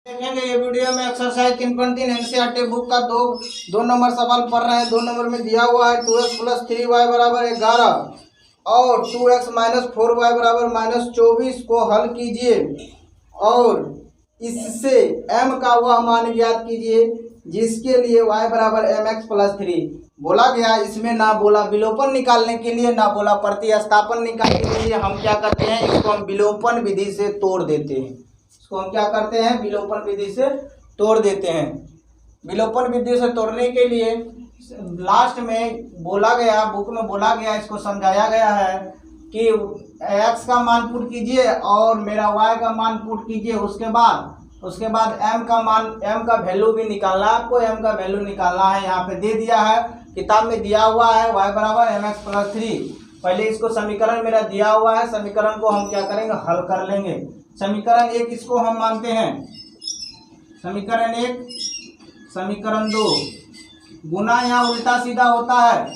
देखेंगे ये वीडियो में एक्सरसाइज 3.3 एनसीईआरटी बुक का दो नंबर सवाल पढ़ रहे हैं। 2 नंबर में दिया हुआ है 2x + 3y = 11 और 2x - 4y = -24 को हल कीजिए और इससे m का वह मान ज्ञात कीजिए जिसके लिए y = mx + 3 बोला गया। इसमें ना बोला विलोपन निकालने के लिए, ना बोला प्रतिस्थापन निकालने के लिए। हम क्या करते हैं, इसको हम विलोपन विधि से तोड़ देते हैं। इसको हम क्या करते हैं, विलोपन विधि से तोड़ देते हैं। विलोपन विधि से तोड़ने के लिए लास्ट में बोला गया, बुक में बोला गया, इसको समझाया गया है कि x का मान पुट कीजिए और मेरा y का मान पुट कीजिए। उसके बाद m का वैल्यू भी निकालना है आपको। m का वैल्यू निकालना है, यहाँ पे दे दिया है, किताब में दिया हुआ है y = mx + 3। पहले इसको समीकरण मेरा दिया हुआ है, समीकरण को हम क्या करेंगे, हल कर लेंगे। समीकरण 1 इसको हम मानते हैं, समीकरण 1, समीकरण 2 गुना यहाँ उल्टा सीधा होता है,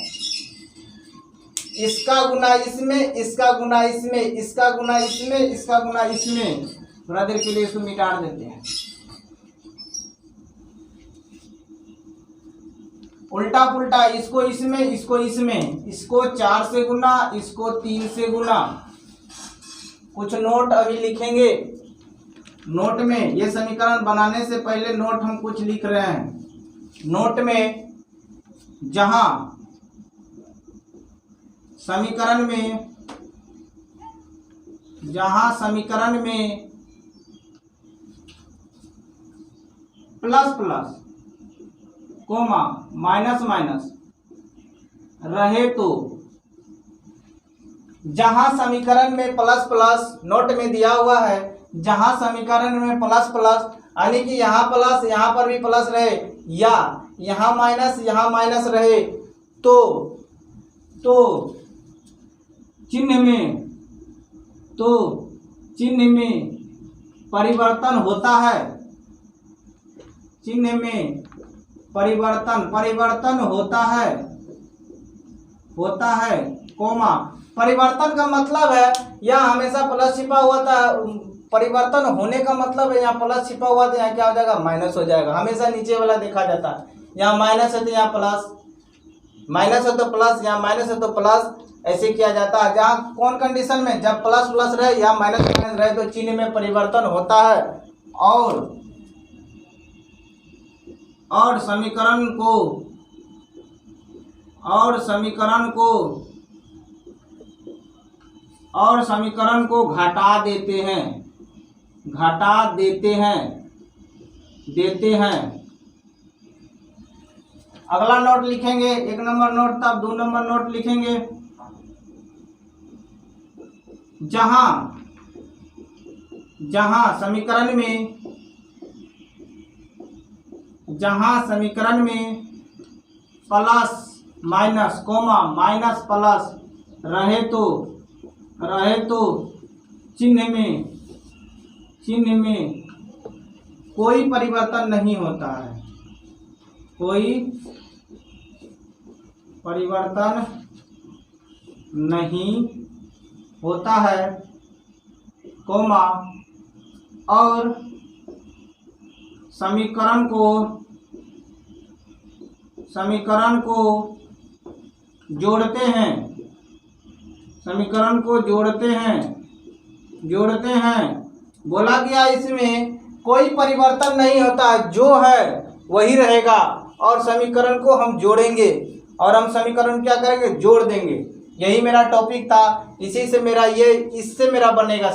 इसका गुना इसमें, इसका गुना इसमें, इसका गुना इसमें, इसका गुना इसमें। थोड़ा देर के लिए इसको मिटा देते हैं। उल्टा पुल्टा, इसको इसमें, इसको इसमें, इसको 4 से गुना, इसको 3 से गुना। कुछ नोट अभी लिखेंगे। नोट में ये समीकरण बनाने से पहले नोट हम कुछ लिख रहे हैं। नोट में जहां समीकरण में plus plus comma minus minus रहे तो, जहां समीकरण में प्लस प्लस, नोट में दिया हुआ है, जहां समीकरण में प्लस प्लस यानी कि यहाँ प्लस यहाँ पर भी प्लस रहे या यहाँ माइनस रहे तो चिन्ह में परिवर्तन होता है। चिन्ह में परिवर्तन होता है कोमा। परिवर्तन का मतलब है यहाँ हमेशा प्लस छिपा हुआ था, परिवर्तन होने का मतलब है यहाँ प्लस छिपा हुआ था, यहाँ क्या हो जाएगा, माइनस हो जाएगा। हमेशा नीचे वाला देखा जाता है, यहाँ माइनस है तो यहाँ प्लस, माइनस है तो प्लस, यहाँ माइनस है तो प्लस, ऐसे किया जाता है। जहाँ कौन कंडीशन में, जब प्लस प्लस रहे या माइनस माइनस रहे तो चिन्ह में परिवर्तन होता है। और समीकरण को घटा देते हैं। अगला नोट लिखेंगे, 1 नंबर नोट था, 2 नंबर नोट लिखेंगे। जहां समीकरण में plus minus comma minus plus रहे तो चिन्ह में कोई परिवर्तन नहीं होता है, कोई परिवर्तन नहीं होता है कोमा। और समीकरण को जोड़ते हैं। बोला गया इसमें कोई परिवर्तन नहीं होता है, जो है वही रहेगा और समीकरण को हम जोड़ेंगे और हम समीकरण क्या करेंगे, जोड़ देंगे। यही मेरा टॉपिक था, इसी से मेरा इससे मेरा बनेगा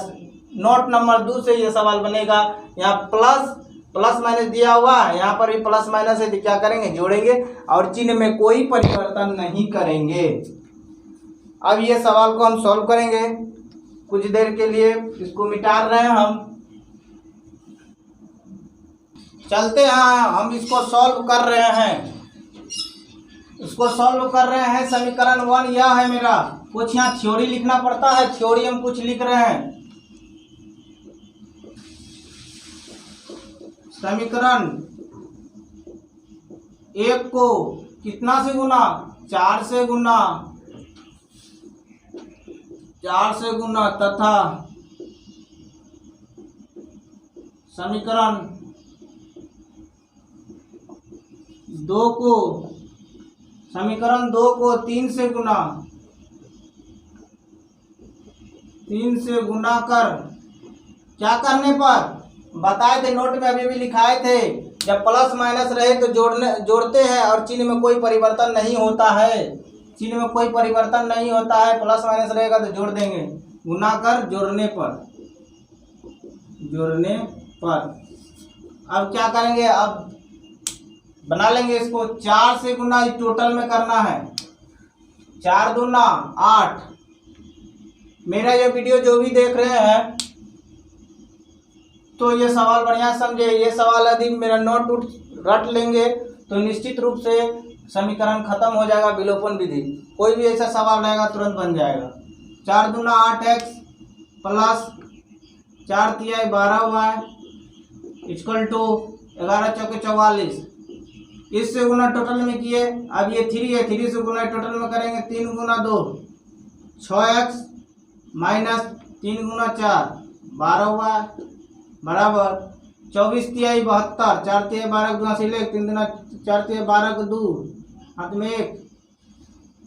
नोट नंबर 2 से ये सवाल बनेगा। यहाँ प्लस माइनस दिया हुआ है, यहाँ पर भी प्लस माइनस है तो क्या करेंगे, जोड़ेंगे और चिन्ह में कोई परिवर्तन नहीं करेंगे। अब ये सवाल को हम सॉल्व करेंगे। कुछ देर के लिए इसको मिटा रहे हैं हम, चलते हैं। हम इसको सॉल्व कर रहे हैं। समीकरण 1 यह है मेरा। कुछ यहाँ थ्योरी लिखना पड़ता है, थ्योरी हम कुछ लिख रहे हैं। समीकरण 1 को कितना से गुना, 4 से गुना तथा समीकरण 2 को समीकरण 2 को 3 से गुना कर, क्या करने पर बताए थे, नोट में अभी भी लिखाए थे, जब प्लस माइनस रहे तो जोड़ते हैं और चिन्ह में कोई परिवर्तन नहीं होता है, चिन्ह में कोई परिवर्तन नहीं होता है, प्लस माइनस रहेगा तो जोड़ देंगे, गुना कर जोड़ने पर। अब क्या करेंगे, अब बना लेंगे इसको 4 से गुना, टोटल में करना है, 4 दूना 8। मेरा ये वीडियो जो भी देख रहे हैं तो ये सवाल बढ़िया समझे, ये सवाल यदि मेरा नोट रट लेंगे तो निश्चित रूप से समीकरण खत्म हो जाएगा, विलोपन विधि। कोई भी ऐसा सवाल रहेगा तुरंत बन जाएगा। 4 दूना 8x प्लस 4 तिहाई 12y इक्वल टू 11 चौके 44। इससे गुना टोटल में किए, अब ये 3 है, 3 से गुना टोटल में करेंगे, 3 गुना 2 6x माइनस 3 गुना 4 12y बराबर 24 तिहाई 72, 4 तिहाई 12 गुना से 3 दुना 4 तिहाई 12 को 2 हाथ में 1,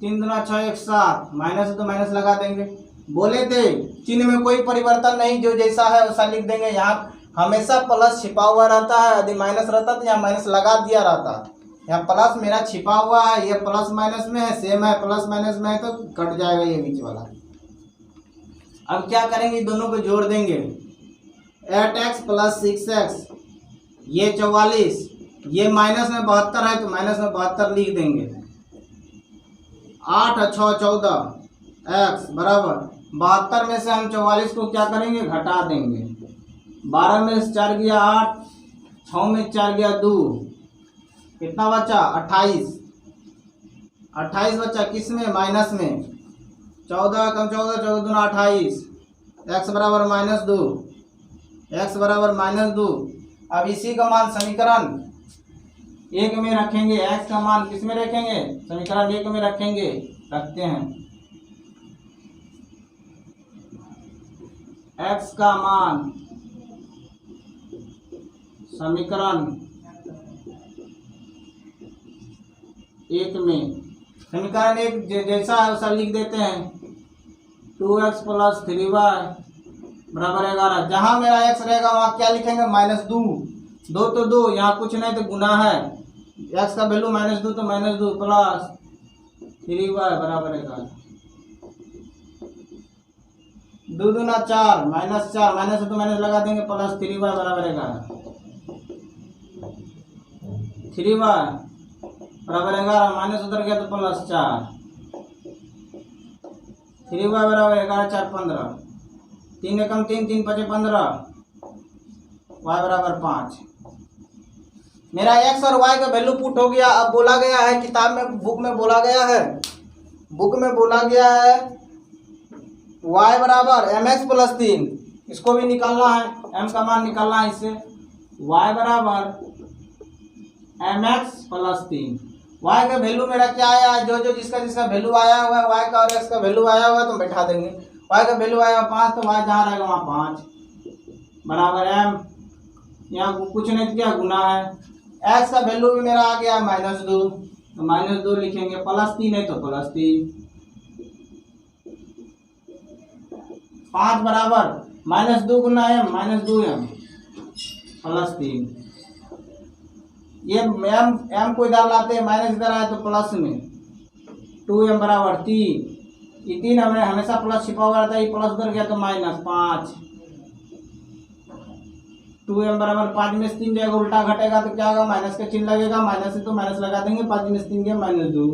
3 दुना 6 1 7, माइनस है तो माइनस लगा देंगे। बोले थे चिन्ह में कोई परिवर्तन नहीं, जो जैसा है वैसा लिख देंगे। यहाँ हमेशा प्लस छिपा हुआ रहता है, यदि माइनस रहता तो यहाँ माइनस लगा दिया रहता। यहाँ प्लस मेरा छिपा हुआ है, ये प्लस माइनस में है, सेम है, प्लस माइनस में है तो कट जाएगा ये बीच वाला। अब क्या करेंगे, दोनों को जोड़ देंगे, 8x प्लस 6x ये 44, ये माइनस में 72 है तो माइनस में 72 लिख देंगे। 8 और 6 14 x बराबर 72 में से हम 44 को क्या करेंगे, घटा देंगे। 12 में से 4 गया 8, 6 में 4 गया 2, कितना बचा 28, 28 बचा किस में, माइनस में। 14 कम 14 14 दूना 28, x बराबर -2, x बराबर -2। अब इसी का मान समीकरण 1 में रखेंगे, x का मान किस में रखेंगे, समीकरण 1 में रखेंगे, रखते हैं। x का मान समीकरण 1 में, समीकरण 1 जैसा है वैसा लिख देते हैं। 2x प्लस 3y बराबर 11। जहाँ मेरा x रहेगा वहाँ क्या लिखेंगे, -2, 2 तो 2, यहाँ कुछ नहीं तो गुना है, x का वैल्यू -2 तो -2 प्लस 3y बराबर 11। 2 दूना 4 -4, माइनस है तो माइनस लगा देंगे, प्लस 3y बराबर 11। 3y बराबर 11, माइनस उधर गया तो प्लस 4, 3y बराबर 11 4 15, 3 एकम 3 3 5 15, y बराबर 5। मेरा x और y का वैल्यू पुट हो गया। अब बोला गया है किताब में, बुक में बोला गया है y बराबर mx प्लस 3, इसको भी निकालना है, m का मान निकालना है इससे। y बराबर mx प्लस 3, y का वैल्यू मेरा क्या आया, जो जिसका वैल्यू आया हुआ है y का और x का वैल्यू आया हुआ है तो बैठा देंगे। y का वैल्यू आया 5 तो y जहाँ रहेगा वहाँ 5 बराबर m, यहाँ कुछ नहीं किया, गुना है। x का वैल्यू भी मेरा आ गया -2 तो -2 लिखेंगे, प्लस 3 है तो प्लस 3, 5 बराबर -2 गुना m -2m प्लस 3। ये m को इधर लाते हैं, माइनस इधर आए तो प्लस में 2m बराबर 3। ये 3 हमें हमेशा प्लस छिपा हुआ रहता है, ये प्लस उधर गया तो -5। 2m बराबर 5 में से 3 जाएगा, उल्टा घटेगा तो क्या होगा, माइनस का चिन्ह लगेगा, माइनस से तो माइनस लगा देंगे, 5 में से 3 गया -2,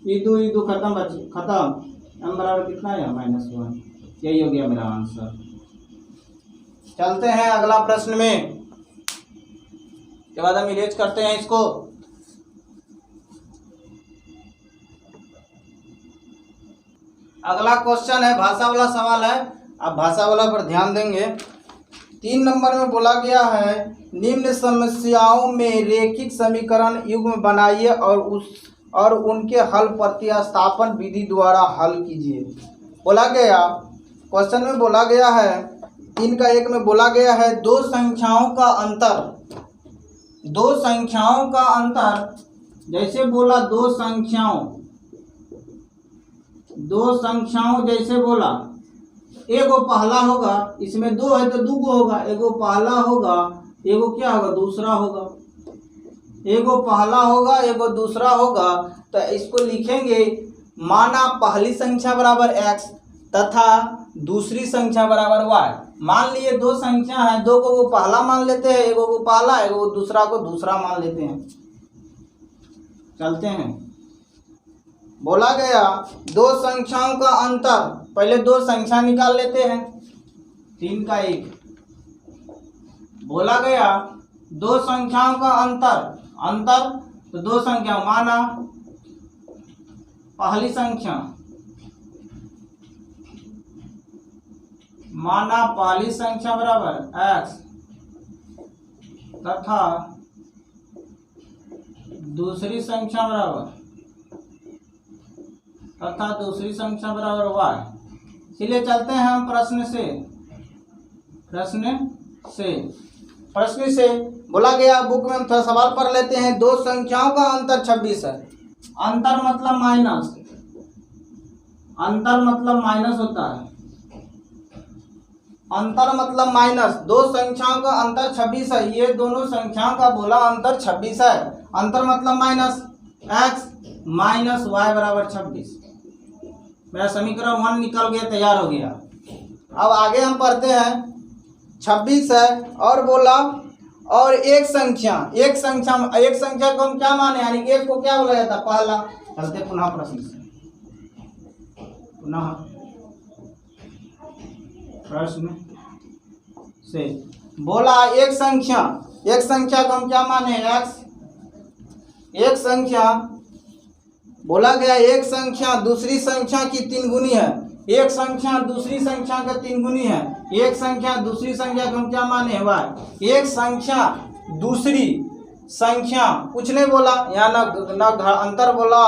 ये 2 खत्म। m बराबर कितना है, -1। यही हो गया मेरा आंसर। चलते हैं अगला प्रश्न में, के बाद हम इरेज करते हैं इसको। अगला क्वेश्चन है, भाषा वाला सवाल है। अब भाषा वाला पर ध्यान देंगे। 3 नंबर में बोला गया है, निम्न समस्याओं में रेखिक समीकरण युग्म बनाइए और उनके हल प्रतिस्थापन विधि द्वारा हल कीजिए। बोला गया, क्वेश्चन में बोला गया है 3 का 1 में बोला गया है, दो संख्याओं का अंतर जैसे बोला दो संख्याओं जैसे बोला, एगो पहला होगा, इसमें दो है तो दूगो होगा, एगो पहला होगा, एगो क्या होगा, दूसरा होगा, एगो पहला होगा, एगो दूसरा होगा। तो इसको लिखेंगे, माना पहली संख्या बराबर x तथा दूसरी संख्या बराबर y। मान लिए दो संख्या है, दो को वो पहला मान लेते हैं, एगो को पहला, एगो दूसरा को दूसरा मान लेते हैं। चलते हैं, बोला गया दो संख्याओं का अंतर, पहले दो संख्या निकाल लेते हैं, 3 का 1। बोला गया दो संख्याओं का अंतर तो दो संख्या, माना पहली संख्या बराबर x तथा दूसरी संख्या बराबर y। इसलिए चलते हैं हम प्रश्न से बोला गया, बुक में हम थोड़ा सवाल पढ़ लेते हैं। दो संख्याओं का अंतर 26 है। अंतर मतलब माइनस होता है। अंतर मतलब माइनस, दो संख्याओं का अंतर 26 है। ये दोनों संख्याओं का बोला अंतर 26 है। अंतर मतलब माइनस, x माइनस वाई बराबर 26। मेरा समीकरण 1 निकल गया, तैयार हो गया। अब आगे हम पढ़ते हैं, 26 है और बोला और एक संख्या को हम क्या माने, यानी एक को क्या बोला जाता, पहला। चलते पुनः प्रश्न से बोला एक संख्या को हम क्या माने, x। एक संख्या बोला गया, एक संख्या दूसरी संख्या की 3 गुनी है। एक संख्या दूसरी संख्या का 3 गुनी है। एक संख्या दूसरी संख्या को हम क्या माने, y। एक संख्या दूसरी संख्या, कुछ नहीं बोला यहाँ, ना अंतर बोला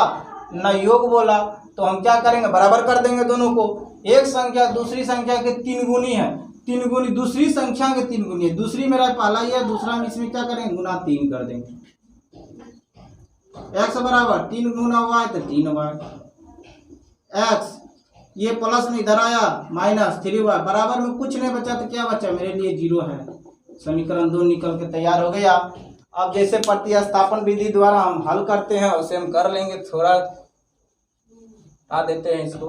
ना योग बोला, तो हम क्या करेंगे, बराबर कर देंगे दोनों को। एक संख्या दूसरी संख्या के 3 गुनी है, 3 गुनी दूसरी संख्या के 3 गुनी है। दूसरी मेरा पहला ही है, दूसरा हम इसमें क्या करेंगे, गुना 3 कर देंगे। x बराबर 3 गुना y तो 3y। x ये प्लस में इधर आया, माइनस 3y बराबर में कुछ नहीं बचा, तो क्या बचा, मेरे लिए 0 है। समीकरण 2 निकल के तैयार हो गया। अब जैसे प्रतिस्थापन विधि द्वारा हम हल करते हैं, उसे हम कर लेंगे। थोड़ा हटा देते हैं इसको,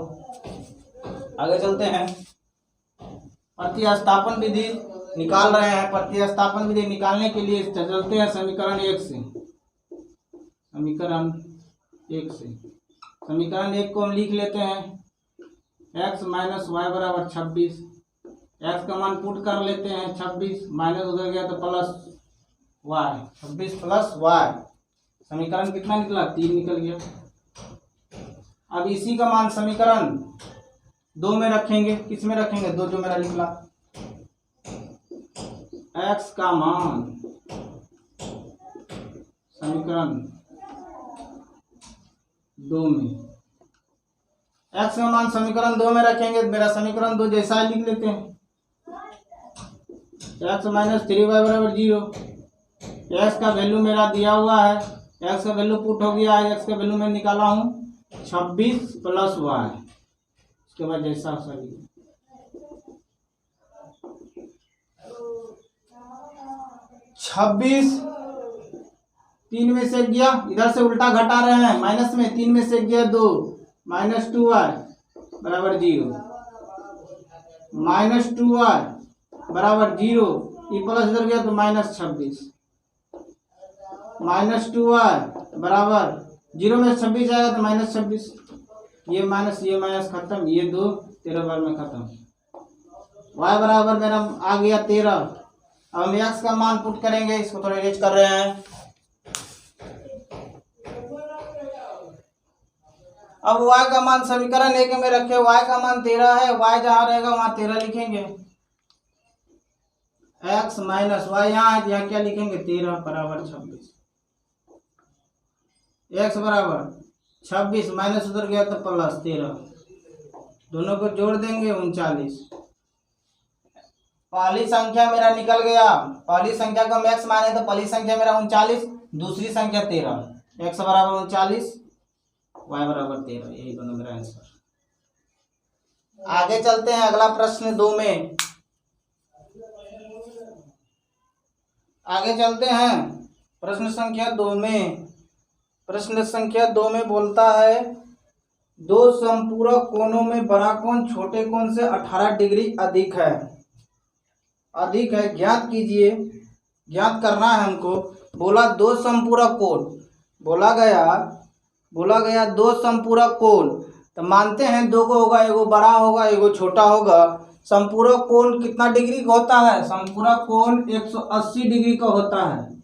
आगे चलते हैं। प्रतिस्थापन विधि निकाल रहे हैं। प्रतिस्थापन विधि निकालने के लिए चलते हैं समीकरण 1 से। समीकरण 1 को हम लिख लेते हैं, x माइनस वाई बराबर 26। x का मान पुट कर लेते हैं, 26 माइनस उधर गया तो प्लस y, 26 प्लस y। समीकरण कितना निकला, 3 निकल गया। अब इसी का मान समीकरण 2 में रखेंगे। किस में रखेंगे, 2 जो मेरा निकला। x का मान समीकरण 2 में, x का मान समीकरण 2 में रखेंगे। मेरा समीकरण 2 जैसा है लिख लेते हैं, x माइनस 3y बराबर 0। x का वैल्यू मेरा दिया हुआ है, x का वैल्यू पुट हो गया है। x का वैल्यू मैं निकाला हूँ 26 प्लस y। इसके बाद जैसा सही 26, 3 में से गया, इधर से उल्टा घटा रहे हैं, माइनस में 3 में से गया 2, माइनस 2y बराबर 0। माइनस 2y बराबर 0, ये प्लस इधर गया तो माइनस 26। माइनस 2y बराबर 0 में 26 जाएगा तो माइनस 26। ये माइनस खत्म, ये 2 13 बार में खत्म। y बराबर मेरा आ गया 13। अब हम x का मान पुट करेंगे, इसको थोड़ा अरेंज कर रहे हैं। अब y का मान समीकरण 1 में रखे, y का मान 13 है। y जहाँ रहेगा वहाँ 13 लिखेंगे। x माइनस y यहाँ है, यहाँ क्या लिखेंगे, 13 बराबर 26। x बराबर 26 माइनस उधर गया तो प्लस 13, दोनों को जोड़ देंगे 39। पहली संख्या मेरा निकल गया। पहली संख्या को हम x माने तो पहली संख्या मेरा 39, दूसरी संख्या 13। x बराबर 39, y बराबर 13, यही दोनों मेरा आंसर। आगे चलते हैं अगला प्रश्न 2 में। आगे चलते हैं प्रश्न संख्या 2 में। प्रश्न संख्या 2 में बोलता है दो संपूरक कोणों में बड़ा कोण छोटे कोण से 18 डिग्री अधिक है। अधिक है ज्ञात कीजिए, ज्ञात करना है हमको। बोला दो संपूरक कोण, बोला गया दो संपूरक कोण, तो मानते हैं दो को होगा, एगो बड़ा होगा एगो छोटा होगा। संपूरक कोण कितना डिग्री का होता है? संपूरक कोण 180 डिग्री का होता है।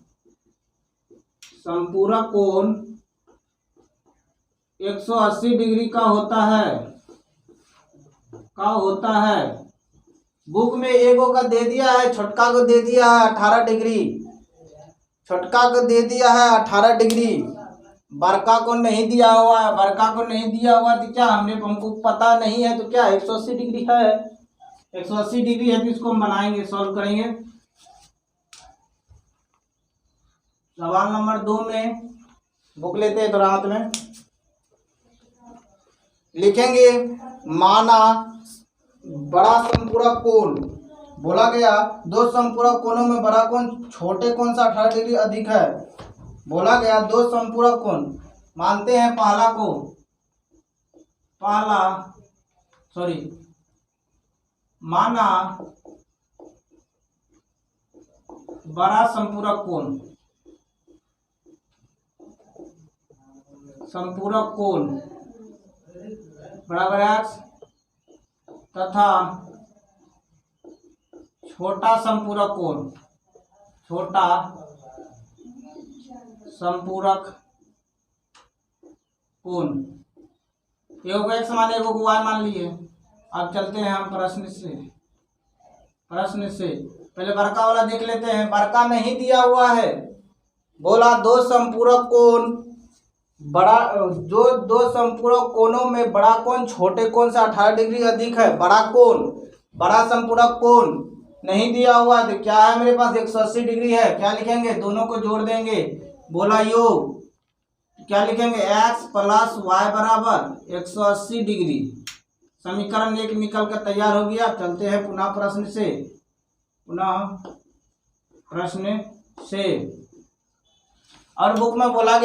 संपूरक कोण 180 डिग्री का होता है। बुक में एगो का दे दिया है, छोटका को दे दिया है 18 डिग्री, छोटका को दे दिया है 18 डिग्री, बड़का को नहीं दिया हुआ है। बड़का को नहीं दिया हुआ तो क्या हमको पता नहीं है, तो क्या 180 डिग्री है। 180 डिग्री है तो इसको हम बनाएंगे, सॉल्व करेंगे। सवाल नंबर 2 में बुक लेते हैं थोड़ा हाथ में, लिखेंगे माना बड़ा संपूरक कोण, बोला गया दो संपूरक कोणों में बड़ा कोण छोटे कोण से 18 डिग्री अधिक है। बोला गया दो संपूरक कोण, मानते हैं माना बड़ा संपूरक कोण बराबर x तथा छोटा संपूरक कोण एगो को x मान एगो को y मान लिए। अब चलते हैं हम प्रश्न से पहले बड़का वाला देख लेते हैं। बड़का नहीं दिया हुआ है। बोला दो संपूरक कोण बड़ा, जो दो संपूरक कोणों में बड़ा कोण छोटे कोण से 18 डिग्री अधिक है। बड़ा संपूरक कोण नहीं दिया हुआ तो क्या है मेरे पास 180 डिग्री है। क्या लिखेंगे? दोनों को जोड़ देंगे। बोला योग क्या लिखेंगे? x प्लस वाई बराबर 180 डिग्री। समीकरण 1 निकल कर तैयार हो गया। चलते हैं पुनः प्रश्न से। और बुक में बोला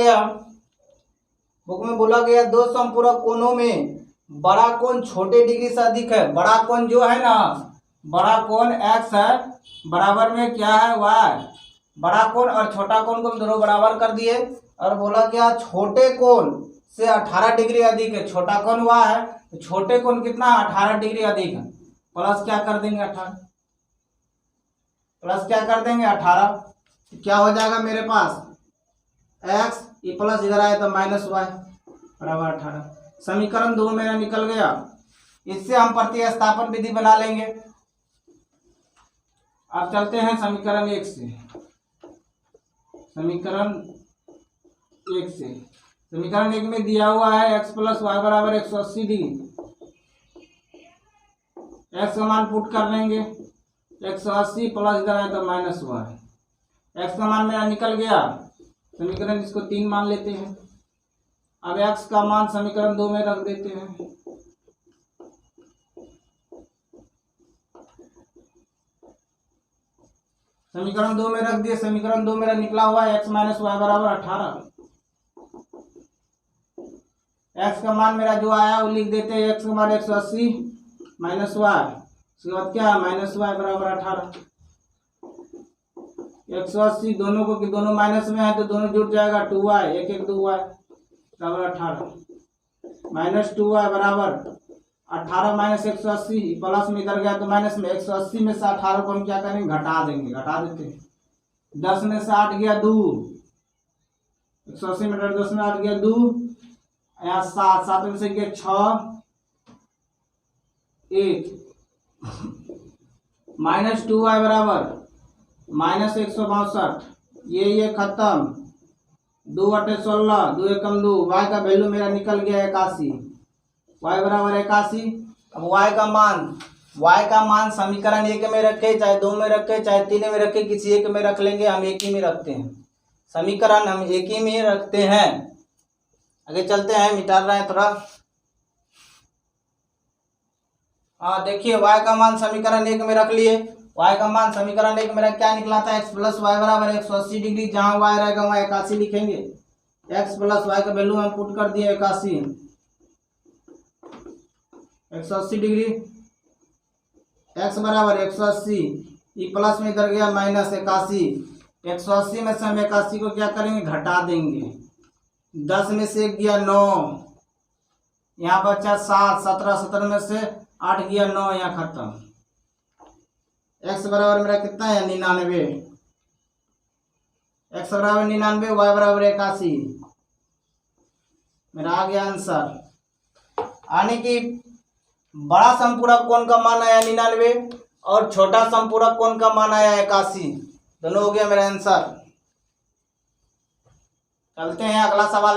गया दो संपूरक कोणों में बड़ा कोण छोटे डिग्री से अधिक है। बड़ा कोण जो है ना, बड़ा कोण x है, बराबर में क्या है y। बड़ा कोण और छोटा कोण को हम दोनों बराबर कर दिए। और बोला क्या छोटे कोण से 18 डिग्री अधिक है। छोटा कोण y है तो छोटे कोण कितना 18 डिग्री अधिक है। प्लस क्या कर देंगे 18। क्या हो जाएगा मेरे पास x, ये प्लस इधर आए तो माइनस y बराबर 18। समीकरण 2 मेरा निकल गया। इससे हम प्रतिस्थापन विधि बना लेंगे। अब चलते हैं समीकरण 1 से। समीकरण 1 में दिया हुआ है x प्लस वाई बराबर 180 डिग्री। x का मान पुट कर लेंगे, 180 प्लस इधर आए तो माइनस y। x का मान मेरा निकल गया। समीकरण इसको 3 मान लेते हैं। अब x का मान समीकरण 2 में रख देते हैं। समीकरण 2 में रख दिए। समीकरण 2 मेरा निकला हुआ है x माइनस वाई बराबर 18। x का मान मेरा जो आया वो लिख देते हैं। x का मान 180 माइनस वाई, उसके बाद क्या माइनस वाई बराबर 18। 180 दोनों को कि दोनों माइनस में है तो दोनों जुड़ जाएगा 2y, 1 1 2y बराबर 18। माइनस 2y बराबर 18 माइनस 180, प्लस में इधर गया तो माइनस में। 180 में से 18 को हम क्या करेंगे? घटा देंगे, घटा देते हैं। 10 में से 8 गया 2, 180 में 10 में 8 गया 2, यहाँ 7 में से गया 6 1, माइनस 2y बराबर माइनस 162। ये खत्म, 2/16, 2 एकम 2। y का वैल्यू मेरा निकल गया 81, y बराबर 81। अब y का मान समीकरण 1 में रखे, चाहे 2 में रखे, चाहे 3 में रखे, किसी एक में रख लेंगे। हम एक ही में रखते हैं। समीकरण हम एक ही में रखते हैं। आगे चलते हैं, मिटा रहे हैं थोड़ा। हाँ देखिए, y का मान समीकरण एक में रख लिए। y का मान समीकरण एक में क्या निकला था, x प्लस वाई बराबर 180 डिग्री। जहाँ y रहेगा वहाँ 81 लिखेंगे। x प्लस वाई का वैल्यू हम पुट कर दिए 81, 180 डिग्री। x बराबर 180, ये प्लस में इधर गया माइनस 81। 180 में से हम 81 को क्या करेंगे, घटा देंगे। 10 में से 1 गया 9, यहाँ बचा 7, 17, 17 में से 8 गया 9, यहाँ खत्म। x बराबर मेरा कितना है, 99। x बराबर 99, y बराबर 81। मेरा आ गया आंसर। यानी कि बड़ा समपूरक कोण का मान आया 99 और छोटा समपूरक कोण का मान आया 81। दोनों हो गया मेरा आंसर। चलते हैं अगला सवाल।